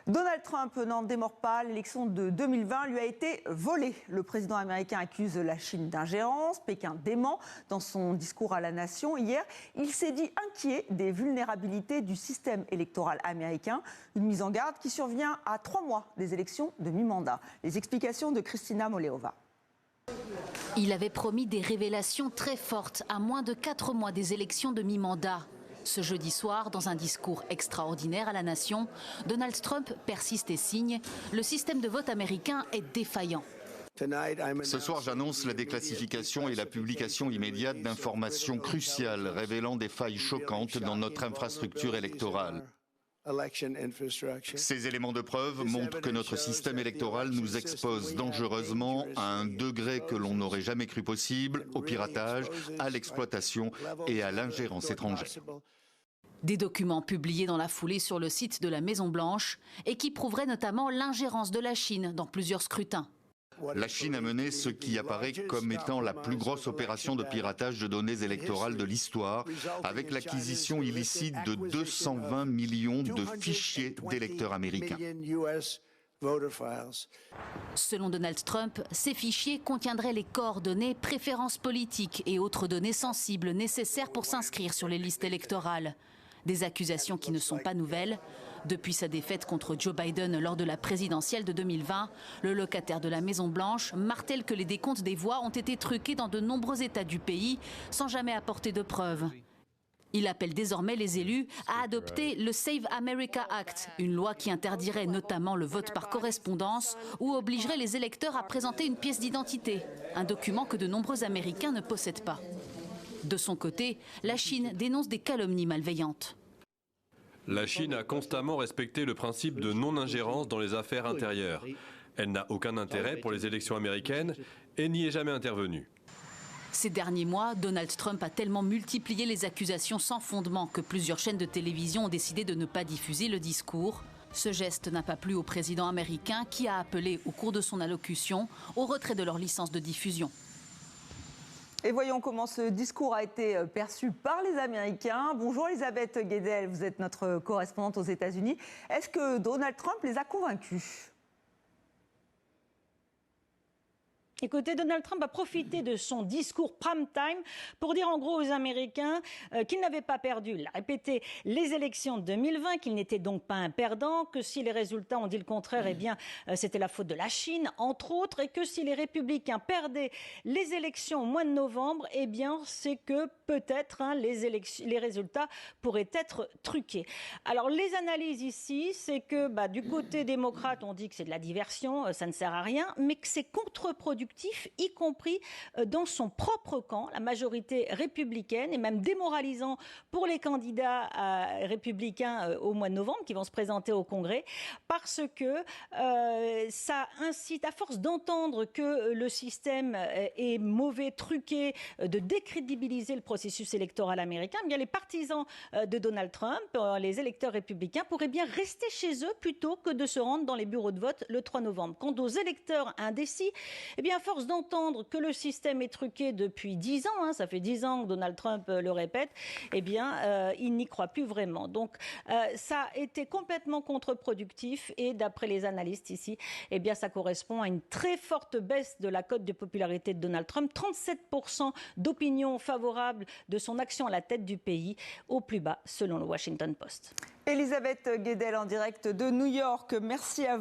Donald Trump n'en démord pas, l'élection de 2020 lui a été volée. Le président américain accuse la Chine d'ingérence, Pékin dément. Dans son discours à la nation hier, il s'est dit inquiet des vulnérabilités du système électoral américain. Une mise en garde qui survient à 3 mois des élections de mi-mandat. Les explications de Kristina Moleova. Il avait promis des révélations très fortes à moins de 4 mois des élections de mi-mandat. Ce jeudi soir, dans un discours extraordinaire à la nation, Donald Trump persiste et signe. Le système de vote américain est défaillant. Ce soir, j'annonce la déclassification et la publication immédiate d'informations cruciales révélant des failles choquantes dans notre infrastructure électorale. Ces éléments de preuve montrent que notre système électoral nous expose dangereusement à un degré que l'on n'aurait jamais cru possible, au piratage, à l'exploitation et à l'ingérence étrangère. Des documents publiés dans la foulée sur le site de la Maison-Blanche et qui prouveraient notamment l'ingérence de la Chine dans plusieurs scrutins. La Chine a mené ce qui apparaît comme étant la plus grosse opération de piratage de données électorales de l'histoire, avec l'acquisition illicite de 220 millions de fichiers d'électeurs américains. Selon Donald Trump, ces fichiers contiendraient les coordonnées, préférences politiques et autres données sensibles nécessaires pour s'inscrire sur les listes électorales. Des accusations qui ne sont pas nouvelles. Depuis sa défaite contre Joe Biden lors de la présidentielle de 2020, le locataire de la Maison-Blanche martèle que les décomptes des voix ont été truqués dans de nombreux États du pays sans jamais apporter de preuves. Il appelle désormais les élus à adopter le Save America Act, une loi qui interdirait notamment le vote par correspondance ou obligerait les électeurs à présenter une pièce d'identité, un document que de nombreux Américains ne possèdent pas. De son côté, la Chine dénonce des calomnies malveillantes. La Chine a constamment respecté le principe de non-ingérence dans les affaires intérieures. Elle n'a aucun intérêt pour les élections américaines et n'y est jamais intervenue. Ces derniers mois, Donald Trump a tellement multiplié les accusations sans fondement que plusieurs chaînes de télévision ont décidé de ne pas diffuser le discours. Ce geste n'a pas plu au président américain qui a appelé au cours de son allocution au retrait de leur licence de diffusion. Et voyons comment ce discours a été perçu par les Américains. Bonjour Elisabeth Guedel, vous êtes notre correspondante aux États-Unis. Est-ce que Donald Trump les a convaincus ? Écoutez, Donald Trump a profité de son discours prime time pour dire en gros aux Américains qu'il n'avait pas perdu, il a répété, les élections de 2020, qu'il n'était donc pas un perdant, que si les résultats ont dit le contraire, eh bien c'était la faute de la Chine, entre autres, et que si les républicains perdaient les élections au mois de novembre, eh bien c'est que peut-être les résultats pourraient être truqués. Alors les analyses ici, c'est que du côté démocrate, on dit que c'est de la diversion, ça ne sert à rien, mais que c'est contre-productif, y compris dans son propre camp, la majorité républicaine, et même démoralisant pour les candidats républicains au mois de novembre qui vont se présenter au Congrès, parce que ça incite, à force d'entendre que le système est mauvais, truqué, de décrédibiliser le processus électoral américain, eh bien les partisans de Donald Trump, les électeurs républicains, pourraient bien rester chez eux plutôt que de se rendre dans les bureaux de vote le 3 novembre. Quant aux électeurs indécis, eh bien, à force d'entendre que le système est truqué depuis 10 ans, ça fait 10 ans que Donald Trump le répète, eh bien, il n'y croit plus vraiment. Donc, ça a été complètement contre-productif et d'après les analystes ici, eh bien, ça correspond à une très forte baisse de la cote de popularité de Donald Trump. 37% d'opinion favorable de son action à la tête du pays, au plus bas selon le Washington Post. Elisabeth Guedel en direct de New York, merci à vous.